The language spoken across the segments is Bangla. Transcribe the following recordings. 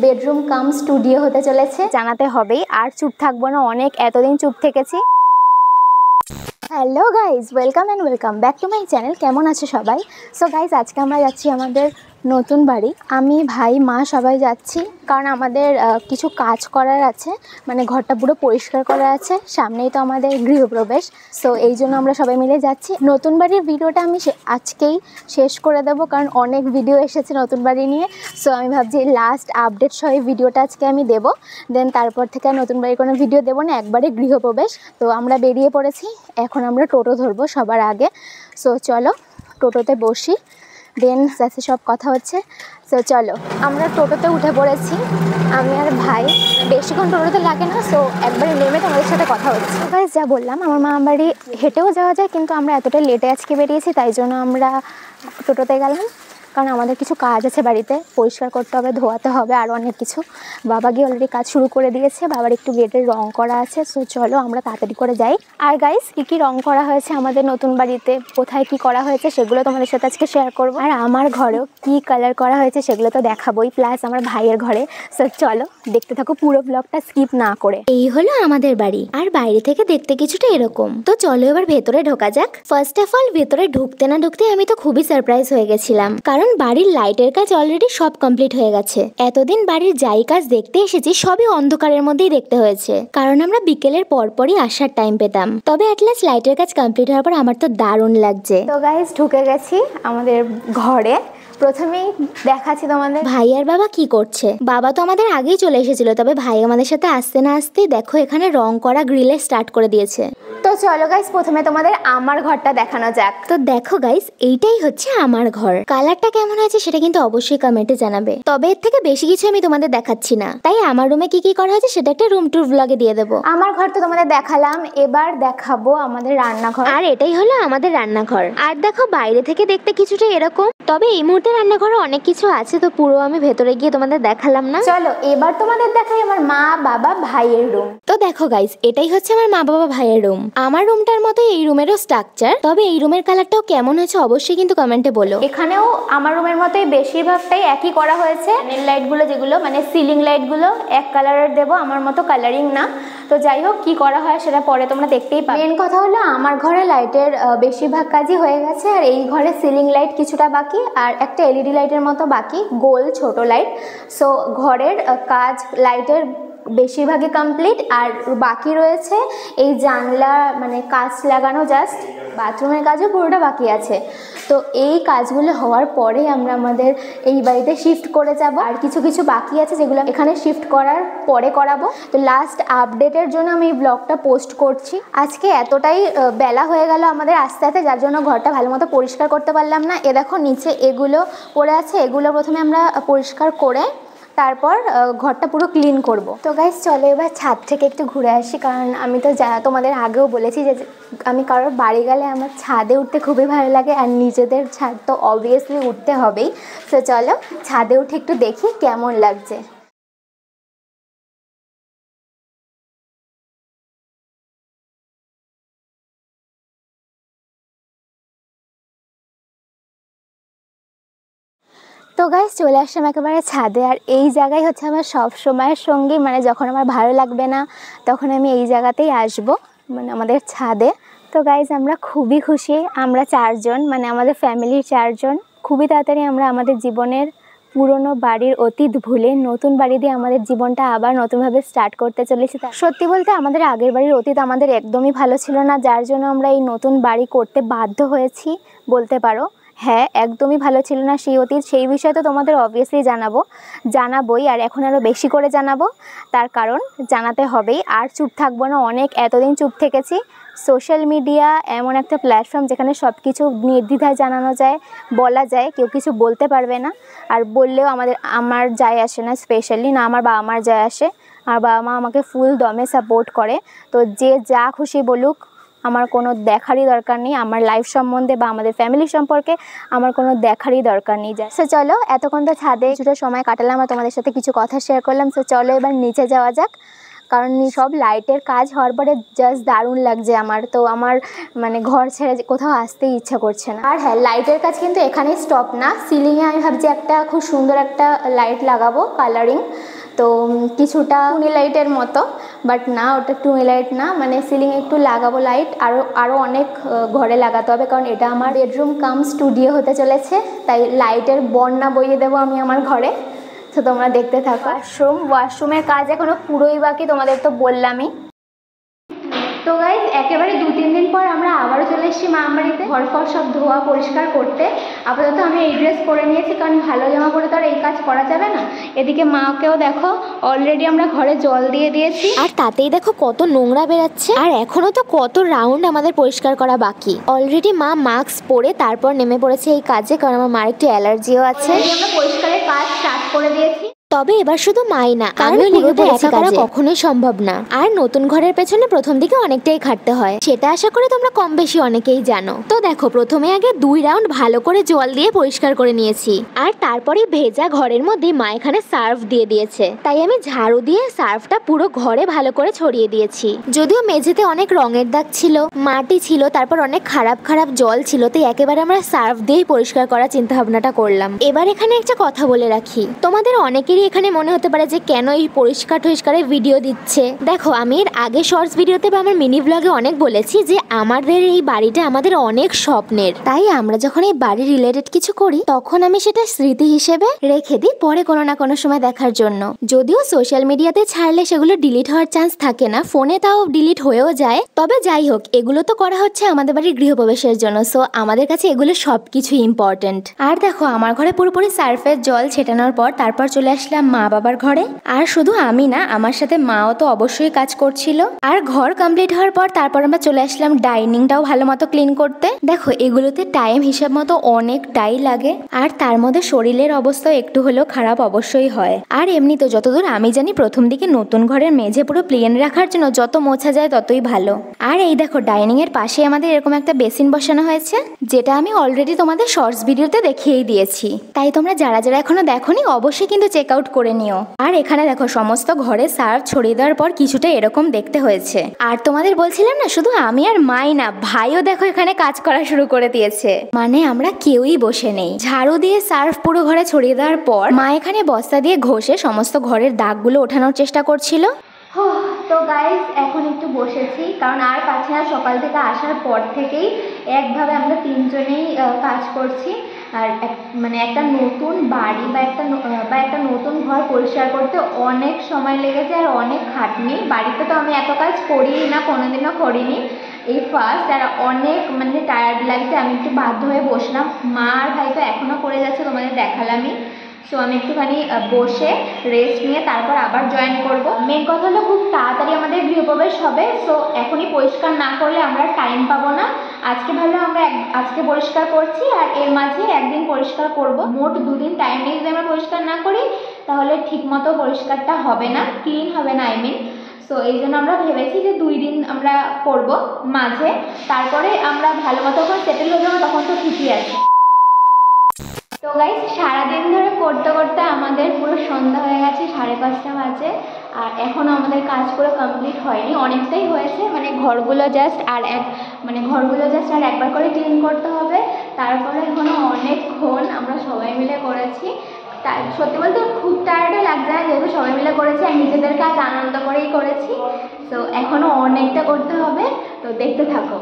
বেডরুম কাম স্টুডিও হতে চলেছে, জানাতে হবেই, আর চুপ থাকবো না, অনেক এতদিন চুপ থেকেছি। Hello guys, welcome and welcome back to my channel. কেমন আছে সবাই? সো গাইজ, আজকে আমরা যাচ্ছি আমাদের নতুন বাড়ি। আমি, ভাই, মা সবাই যাচ্ছি, কারণ আমাদের কিছু কাজ করার আছে, মানে ঘরটা পুরো পরিষ্কার করা আছে। সামনেই তো আমাদের গৃহপ্রবেশ, সো এই জন্য আমরা সবাই মিলে যাচ্ছি। নতুন বাড়ির ভিডিওটা আমি আজকেই শেষ করে দেবো, কারণ অনেক ভিডিও এসেছে নতুন বাড়ি নিয়ে। সো আমি ভাবছি লাস্ট আপডেট সহ ভিডিওটা আজকে আমি দেবো, দেন তারপর থেকে আর নতুন বাড়ির কোনো ভিডিও দেবো না, একবারে গৃহপ্রবেশ। তো আমরা বেরিয়ে পড়েছি, এখন আমরা টোটো ধরবো সবার আগে। সো চলো টোটোতে বসি, দেন সাথে সব কথা হচ্ছে। সো চলো, আমরা টোটোতে উঠে পড়েছি, আমি আর ভাই। বেশিক্ষণ টোটোতে লাগে না, সো একবারে নেমে তোমাদের সাথে কথা হচ্ছে। গাইস, যা বললাম, আমার মা বাড়ি হেঁটেও যাওয়া যায়, কিন্তু আমরা এতটা লেটে আজকে বেরিয়েছি, তাই জন্য আমরা টোটোতে গেলাম, কারণ আমাদের কিছু কাজ আছে বাড়িতে, পরিষ্কার করতে হবে, ধোয়াতে হবে, আরও অনেক কিছু। বাবা গিয়ে অলরেডি কাজ শুরু করে দিয়েছে, বাবার একটু গেটের রং করা আছে। সো চলো আমরা তাড়াতাড়ি করে যাই। আর গাইস, কী রং করা হয়েছে আমাদের নতুন বাড়িতে, কোথায় কি করা হয়েছে সেগুলো তোমাদের সাথে আজকে শেয়ার করবো। আর আমার ঘরেও কি কালার করা হয়েছে সেগুলো তো দেখাবোই, প্লাস আমার ভাইয়ের ঘরে। সো চলো দেখতে থাকো পুরো ব্লগটা স্কিপ না করে। এই হলো আমাদের বাড়ি, আর বাইরে থেকে দেখতে কিছুটা এরকম। তো চলো এবার ভেতরে ঢোকা যাক। ফার্স্ট অফ অল, ভেতরে ঢুকতে না ঢুকতে আমি তো খুবই সারপ্রাইজ হয়ে গেছিলাম, কারণ বাড়ির লাইটের কাজ অলরেডি সব কমপ্লিট হয়ে গেছে। এতদিন বাড়ির যাই কাজ দেখতে এসেছি সবই অন্ধকারের মধ্যেই দেখতে হয়েছে, কারণ আমরা বিকেলের পরপরই আসার টাইম পেতাম। তবে অ্যাটলিস্ট লাইটের কাজ কমপ্লিট হওয়ার পর আমার তো দারুণ লাগছে। তো গাইস, ঢুকে গেছি আমাদের ঘরে। প্রথমেই দেখাচ্ছি তোমাদের ভাই আর বাবা কি করছে। বাবা তো আমাদের আগেই চলে এসেছিল, তবে ভাই আমাদের সাথে আসতে না আসতেই দেখো এখানে রং করা গ্রিলে স্টার্ট করে দিয়েছে। তো চলো গাইস, প্রথমে তোমাদের আমার ঘরটা দেখানো যাক। তো দেখো গাইস, এইটাই হচ্ছে আমার ঘর। কালারটা কেমন হয়েছে সেটা কিন্তু অবশ্যই কমেন্টে জানাবে। তবে এর থেকে বেশি কিছু আমি তোমাদের দেখাচ্ছি না, তাই আমার রুমে কি কি করা হয়েছে সেটা একটা রুম ট্যুর ব্লগে দিয়ে দেবো। আমার ঘর তো তোমাদের দেখালাম, এবার দেখাবো আমাদের রান্নাঘর। আর এটাই হলো আমাদের রান্নাঘর। আর দেখো বাইরে থেকে দেখতে কিছুটা এরকম, তবে এই মুহূর্তে রান্নাঘরে অনেক কিছু আছে, তো পুরো আমি ভেতরে গিয়ে তোমাদের দেখালাম না। চলো এবার তোমাদের দেখাই আমার মা, বাবা, ভাইয়ের রুম। তো দেখো গাইস, এটাই হচ্ছে আমার মা, বাবা, ভাইয়ের রুম। আমার রুমটার মতো এই রুমেরও স্ট্রাকচার, তবে এই রুমের কালারটাও কেমন হয়েছে অবশ্যই কিন্তু কমেন্টে বলো। এখানেও আমার রুমের মতোই বেশিরভাগটাই একই করা হয়েছে। লাইট গুলো যেগুলো মানে সিলিং লাইট গুলো এক কালারের দেবো, আমার মতো কালারিং না। তো যাই হোক, কি করা হয় সেটা পরে তোমরা দেখতেই পাবে। মেন কথা হলো আমার ঘরে লাইটের বেশিরভাগ কাজই হয়ে গেছে, আর এই ঘরে সিলিং লাইট কিছুটা বাকি, আর একটা এলইডি লাইটের মতো বাকি, গোল ছোট লাইট। সো ঘরের কাজ লাইটের বেশিরভাগই কমপ্লিট, আর বাকি রয়েছে এই জানলা মানে কাঁচ লাগানো, জাস্ট বাথরুমের কাজও পুরোটা বাকি আছে। তো এই কাজগুলো হওয়ার পরে আমরা আমাদের এই বাড়িতে শিফট করে যাব। আর কিছু কিছু বাকি আছে যেগুলো এখানে শিফট করার পরে করাবো। তো লাস্ট আপডেটের জন্য আমি এই ব্লগটা পোস্ট করছি। আজকে এতটাই বেলা হয়ে গেল আমাদের আস্তে আস্তে, যার জন্য ঘরটা ভালো মতো পরিষ্কার করতে পারলাম না। এ দেখো নিচে এগুলো পড়ে আছে, এগুলো প্রথমে আমরা পরিষ্কার করে তারপর ঘরটা পুরো ক্লিন করব। তো গাইস, চলো এবার ছাদ থেকে একটু ঘুরে আসি, কারণ আমি তো তোমাদের আগেও বলেছি যে আমি কারোর বাড়ি গেলে আমার ছাদে উঠতে খুবই ভালো লাগে, আর নিজেদের ছাদ তো অবভিয়াসলি উঠতে হবেই। তো চলো ছাদে উঠে একটু দেখি কেমন লাগছে। তো গাইস, চলে আসলাম একেবারে ছাদে, আর এই জায়গায় হচ্ছে আমার সব সময়ের সঙ্গী, মানে যখন আমার ভালো লাগবে না তখন আমি এই জায়গাতেই আসব, মানে আমাদের ছাদে। তো গাইস, আমরা খুবই খুশি, আমরা চারজন, মানে আমাদের ফ্যামিলির চারজন। খুবই তাড়াতাড়ি আমরা আমাদের জীবনের পুরনো বাড়ির অতীত ভুলে নতুন বাড়ি দিয়ে আমাদের জীবনটা আবার নতুনভাবে স্টার্ট করতে চলেছি। সত্যি বলতে আমাদের আগের বাড়ির অতীত আমাদের একদমই ভালো ছিল না, যার জন্য আমরা এই নতুন বাড়ি করতে বাধ্য হয়েছি বলতে পারো। হ্যাঁ, একদমই ভালো ছিল না সেই অতীত, সেই বিষয়ে তো তোমাদের অবভিয়াসলি জানাবোই, আর এখন আরও বেশি করে জানাবো। তার কারণ জানাতে হবেই, আর চুপ থাকবো না, অনেক এতদিন চুপ থেকেছি। সোশ্যাল মিডিয়া এমন একটা প্ল্যাটফর্ম যেখানে সব কিছু নির্দ্বিধায় জানানো যায়, বলা যায়, কেউ কিছু বলতে পারবে না। আর বললেও আমার যায় আসে না, স্পেশালি না আমার বাবা মার যায় আসে। আর বাবা মা আমাকে ফুল দমে সাপোর্ট করে, তো যে যা খুশি বলুক, আমার কোনো দেখারই দরকার নেই। আমার লাইফ সম্বন্ধে বা আমাদের ফ্যামিলি সম্পর্কে আমার কোনো দেখারই দরকার নেই। সো চলো, এতক্ষণ তো ছাদে কিছুটা সময় কাটালাম আর তোমাদের সাথে কিছু কথা শেয়ার করলাম। সো চলো এবার নিচে যাওয়া যাক, কারণ সব লাইটের কাজ হওয়ার পরে জাস্ট দারুণ লাগছে আমার। তো আমার মানে ঘর ছেড়ে কোথাও আসতেই ইচ্ছা করছে না। আর হ্যাঁ, লাইটের কাজ কিন্তু এখানেই স্টপ না। সিলিংয়ে আমি ভাবছি একটা খুব সুন্দর একটা লাইট লাগাবো কালারিং, তো কিছুটা টুনি লাইটের মতো, বাট না ওটা টুনি লাইট না, মানে সিলিংয়ে একটু লাগাবো লাইট। আরও অনেক ঘরে লাগাতে হবে, কারণ এটা আমার বেডরুম কাম স্টুডিও হতে চলেছে, তাই লাইটের বন্যা বইয়ে দেবো আমি আমার ঘরে। তো তোমরা দেখতে থাকো। ওয়াশরুমের কাজ এখনো পুরোই বাকি, তোমাদের তো বললামই। তো গাইজ একেবারে 2-3 দিন পর আমরা আবারও চলে এসেছি মামাবাড়িতে ঘর ফর সব ধোয়া পরিষ্কার করতে। আপাতত আমি এই ড্রেস পরে নিয়েছি, কারণ ভালো জামা পরে তো আর এই কাজ করা যাবে না। এদিকে মাকেও দেখো অলরেডি আমরা ঘরে জল দিয়ে দিয়েছি, আর তাতেই দেখো কত নোংরা বেরাচ্ছে। আর এখনো তো কত রাউন্ড আমাদের পরিষ্কার করা বাকি। অলরেডি মা মাস্ক পরে তারপর নেমে পড়েছে এই কাজে, কারণ আমার মার একটু অ্যালার্জিও আছে। আমরা পরিষ্কারের কাজ স্টার্ট করে দিয়েছি। তবে এবার শুধু মাই না, আমিও লিখতে একা করা কখনোই সম্ভব না। আর নতুন ঘরের পেছনে প্রথম দিকে অনেকটাই খাটতে হয়, সেটা আশা করি তোমরা কম বেশি অনেকেই জানো। তো দেখো প্রথমে আগে 2 রাউন্ড ভালো করে জল দিয়ে পরিষ্কার করে নিয়েছি, আর তারপরে ভেজা ঘরের মধ্যে মা এখানে সার্ফ দিয়ে দিয়েছে, তাই আমি ঝাড়ু দিয়ে সার্ফটা পুরো ঘরে ভালো করে ছড়িয়ে দিয়েছি। যদিও মেঝেতে অনেক রঙের দাগ ছিল, মাটি ছিল, তারপর অনেক খারাপ খারাপ জল ছিল, তাই একেবারে আমরা সার্ফ দিয়েই পরিষ্কার করার চিন্তা ভাবনাটা করলাম। এবার এখানে একটা কথা বলে রাখি, তোমাদের অনেকেরই এখানে মনে হতে পারে যে কেন এই পরিষ্কার টরিষ্কারের ভিডিও দিচ্ছে। দেখো আমি এর আগে শর্টস ভিডিওতে বা আমার মিনি ব্লগে অনেক বলেছি যে আমাদের এই বাড়িটা আমাদের অনেক স্বপ্নের, তাই আমরা যখন এই বাড়ি রিলেটেড কিছু করি তখন আমি সেটা স্মৃতি হিসেবে রেখে দিই পরে কোনো না কোনো সময় দেখার জন্য। যদিও সোশ্যাল মিডিয়াতে ছাড়লে সেগুলো ডিলিট হওয়ার চান্স থাকে না, ফোনে তাও ডিলিট হয়েও যায়। তবে যাই হোক, এগুলো তো করা হচ্ছে আমাদের বাড়ির গৃহপ্রবেশের জন্য, সো আমাদের কাছে এগুলো সবকিছু ইম্পর্টেন্ট। আর দেখো আমার ঘরে পুরোপুরি সার্ফের জল ছেটানোর পর তারপর চলে আসলাম মা বাবার ঘরে। আর শুধু আমি না, আমার সাথে মাও তো অবশ্যই কাজ করছিল। আর ঘর কমপ্লিট হওয়ার পর তারপর আমরা চলে আসলাম ডাইনিংটাও ভালো মতো ক্লিন করতে। দেখো এগুলোতে টাইম হিসাব মতো অনেকটাই লাগে, আর তার মধ্যে শরীরের অবস্থা একটু হলেও খারাপ অবশ্যই হয়। আর এমনি তো যতদূর আমি জানি প্রথম দিকে নতুন ঘরের মেঝে পুরো প্লেন রাখার জন্য যত মোছা যায় ততই ভালো। আর এই দেখো ডাইনিং এর পাশে আমাদের এরকম একটা বেসিন বসানো হয়েছে, যেটা আমি অলরেডি তোমাদের শর্টস ভিডিওতে দেখিয়েই দিয়েছি, তাই তোমরা যারা যারা এখনো দেখোনি অবশ্যই কিন্তু চেক আউট করে নিও। আর এখানে দেখো সমস্ত ঘরে সার্ফ ছড়িয়ে দেওয়ার পর কিছুটা এরকম দেখতে হয়েছে। আর তোমাদের বলছিলাম না শুধু আমি আর মাই না, ভাইও দেখো এখানে কাজ করা শুরু করে দিয়েছে, মানে আমরা কেউই বসে নেই। ঝাড়ু দিয়ে সার্ফ পুরো ঘরে ছড়িয়ে দেওয়ার পর মা এখানে বস্তা দিয়ে ঘষে সমস্ত ঘরের দাগগুলো ওঠানোর চেষ্টা করছিল। তো গাইজ এখন একটু বসেছি, কারণ আর পাচ্ছি না। সকাল থেকে আসার পর থেকেই একভাবে আমরা 3 জনেই কাজ করছি। আর মানে একটা নতুন বাড়ি বা একটা নতুন ঘর পরিষ্কার করতে অনেক সময় লেগেছে আর অনেক খাটনি। বাড়িতে তো আমি এত কাজ করি না, কোনোদিনও করিনি, এই ফার্স্ট। আর অনেক মানে টায়ার্ড লাগছে, আমি একটু বাধ্য হয়ে বসলাম। মা আর ভাই তো এখনও করে যাচ্ছে, তোমাদের দেখালামই। সো আমি একটুখানি বসে রেস্ট নিয়ে তারপর আবার জয়েন করব। মেন কথা হলো খুব তাড়াতাড়ি আমাদের গৃহপ্রবেশ হবে, সো এখনই পরিষ্কার না করলে আমরা টাইম পাবো না। আজকে ভালো আমরা আজকে পরিষ্কার করছি, আর এর মাঝে একদিন পরিষ্কার করব। মোট 2 দিন টাইম নিয়ে যদি আমরা পরিষ্কার না করি তাহলে ঠিকমতো পরিষ্কারটা হবে না, ক্লিন হবে না, সো এই জন্য আমরা ভেবেছি যে 2 দিন আমরা করব মাঝে, তারপরে আমরা ভালো মতো যখন সেটেল হয়ে যাবো তখন তো ঠিকই আছে। তো গাইজ সারাদিন ধরে করতে করতে আমাদের পুরো সন্ধ্যা হয়ে গেছে, 5:30 বাজে, আর এখনও আমাদের কাজ পুরো কমপ্লিট হয়নি। অনেকটাই হয়েছে, মানে ঘরগুলো জাস্ট আর একবার করে ক্লিন করতে হবে। তারপরে এখনও অনেকক্ষণ আমরা সবাই মিলে করেছি। তাই সত্যি বলতে খুব টায়ার্ডও লাগছে না, যেহেতু সবাই মিলে করেছি আর নিজেদের কাজ আনন্দ করেই করেছি। তো এখনও অনেকটা করতে হবে, তো দেখতে থাকো।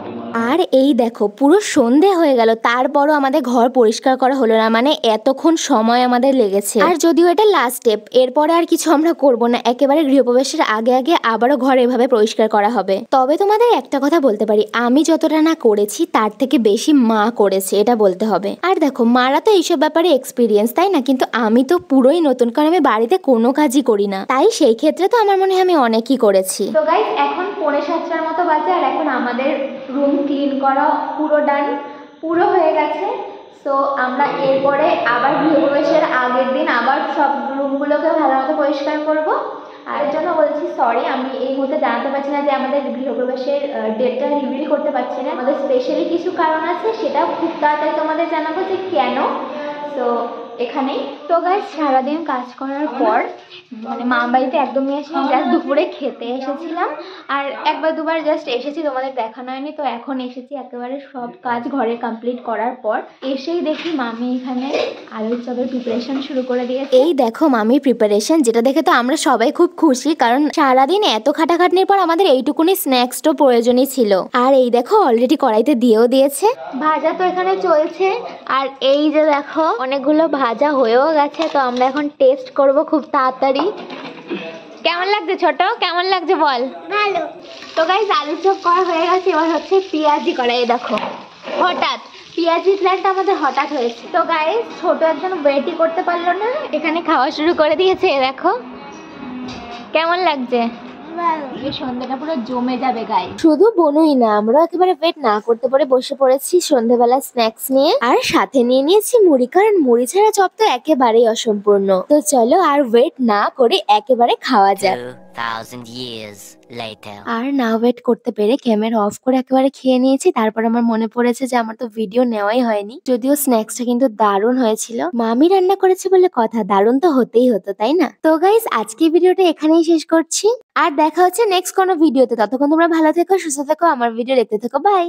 আর এই দেখো পুরো সন্ধে হয়ে গেল, তারপরও আমাদের ঘর পরিষ্কার করা হলো না, মানে এতক্ষণ সময় আমাদের লেগেছে। আর যদিও এটা লাস্ট স্টেপ, এরপরে আর কিছু আমরা করব না, একেবারে গৃহপ্রবেশের আগে আগে আবারও ঘর এভাবে পরিষ্কার করা হবে। তবে তোমাদের একটা কথা বলতে পারি, আমি যতটা না করেছি তার থেকে বেশি মা করেছে, এটা বলতে হবে। আর দেখো মারা তো এইসব ব্যাপারে এক্সপিরিয়েন্স, তাই না? কিন্তু আমি তো পুরোই নতুন, কারণ আমি বাড়িতে কোনো কাজই করি না, তাই সেই ক্ষেত্রে তো আমার মনে হয় আমি অনেকই করেছি। তো গাইস এখন 6:45 মতো বাজে, আর এখন আমাদের রুম ক্লিন করা পুরো ডান, পুরো হয়ে গেছে। সো আমরা এরপরে আবার গৃহপ্রবেশের আগের দিন আবার সব রুমগুলোকে ভালো মতো পরিষ্কার করব। আর এর জন্য বলছি সরি, আমি এই মুহূর্তে জানাতে পারছি না যে আমাদের গৃহপ্রবেশের ডেটটা রিভিল করতে পারছি না। আমাদের স্পেশালি কিছু কারণ আছে, সেটা খুব তাড়াতাড়ি তোমাদের জানাবো যে কেন। তো এখানেই। তো গাইস সারাদিন কাজ করার পর মানে মা বাড়িতে একদমই আসিনি, জাস্ট দুপুরে খেতে এসেছিলাম আর একবার দুবার জাস্ট এসেছি, তোমাদের দেখানো হয়নি। তো এখন এসেছি একেবারে সব কাজ ঘরে কমপ্লিট করার পর। এসেই দেখি মামি এখানে আলুর চপের প্রিপারেশন শুরু করে দিয়েছে। এই দেখো মামির প্রিপারেশন, যেটা দেখে তো আমরা সবাই খুব খুশি, কারণ সারাদিন এত খাটাখাটনির পর আমাদের এইটুকুনি স্ন্যাক্স তো প্রয়োজনই ছিল। আর এই দেখো অলরেডি কড়াইতে দিয়েও দিয়েছে। ভাজা তো এখানে চলছে আর এই যে দেখো অনেকগুলো ভাজা হয়েও গেছে। তো আমরা এখন টেস্ট করব খুব তাড়াতাড়ি। কেমন লাগছে ছোট, কেমন লাগছে বল? ভালো। তো গাইস আলুর চপ করা হয়ে গেছে, এবার হচ্ছে পেঁয়াজি করা। এই দেখো হঠাৎ পেঁয়াজি প্ল্যানটা আমাদের হঠাৎ হয়েছে। তো গাইস ছোট একজন ওয়েটই করতে পারলো না, এখানে খাওয়া শুরু করে দিয়েছে। দেখো কেমন লাগছে? এই সন্ধ্যাটা পুরো জমে যাবে গাইস। শুধু বনুই না, আমরা একেবারে ওয়েট না করতে পারে বসে পড়েছি সন্ধ্যাবেলা স্ন্যাক্স নিয়ে, আর সাথে নিয়ে নিয়েছি মুড়ি, কারণ মুড়ি ছাড়া চপ তো একেবারেই অসম্পূর্ণ। তো চলো আর ওয়েট না করে একেবারে খাওয়া যাক। 2000 years later. আর না ওয়েট করতে পেরে ক্যামেরা অফ করে একেবারে খেয়ে নিয়েছি। তারপর আমার মনে পড়েছে যে আমার তো ভিডিও নেওয়াই হয়নি, যদিও স্ন্যাক্সটা কিন্তু দারুণ হয়েছিল। মামি রান্না করেছে বলে কথা, দারুণ তো হতেই হতো, তাই না? তো গাইস আজকে ভিডিওটা এখানেই শেষ করছি, আর দেখা হচ্ছে নেক্সট কোনো ভিডিওতে। ততক্ষণ তোমরা ভালো থেকো, সুস্থ থেকো, আমার ভিডিও দেখতে থেকো, বাই।